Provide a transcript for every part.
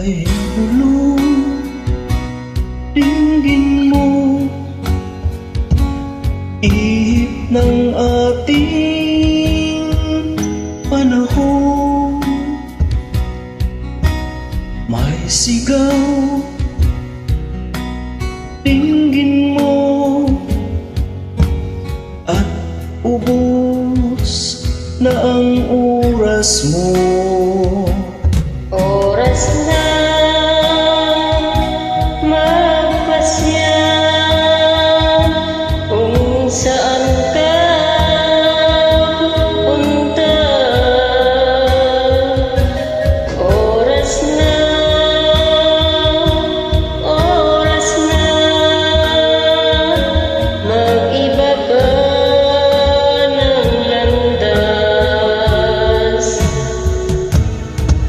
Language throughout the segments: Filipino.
ay bulong dinggin mo, ihip ng ating panahon. May sigaw, dinggin mo, at ubos na ang oras mo. Oras na magpasya kung saan ka pupunta. Oras na mag-ibaba ng landas.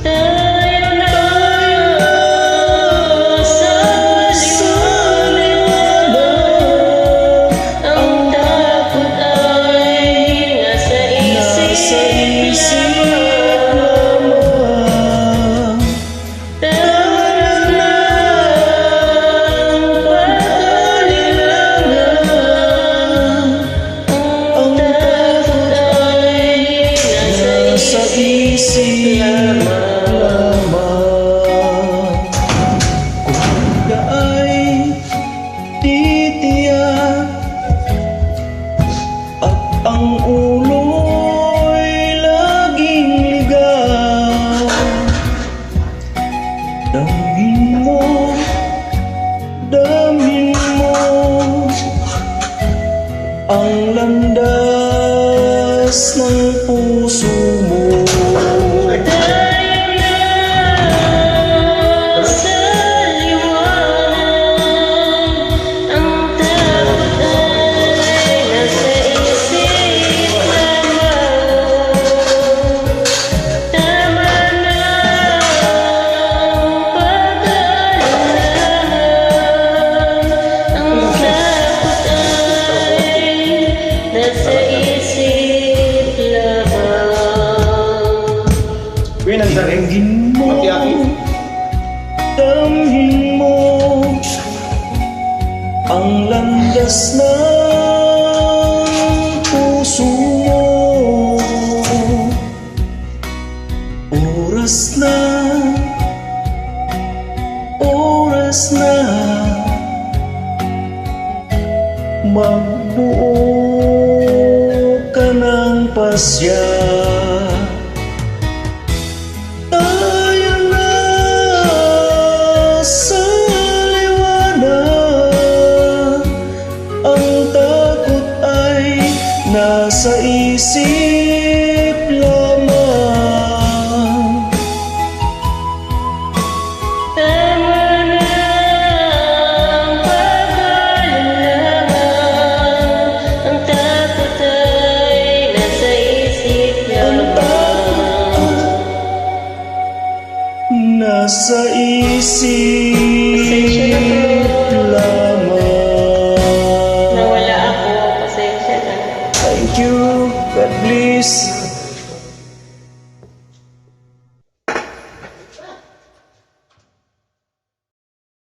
Tayo na sa liwanag. Ang takot ay nasa isip lamang. Tara na ang pag-alilangan. Ang takot ay nasa isip lamang. Kung ay titiyak at ang ulo'y laging ligaw, damhin mo ang landas ng puso mo. Tayo na sa liwanag. Ang takot ay nasa isip lamang. Tama na ang pag-alilangan. Ang takot ay nasa isip lamang. Dinggin mo, damhin mo ang landas ng puso mo. Oras na magbuo ka ng pasya. Tayo na sa liwanag. Ang takot ay nasa isip lamang. Tama na ang pag-alilangan. Ang takot ay nasa isip lamang. Nasa isip lamang. Nawala ako, pasensya na. Thank you. God bless.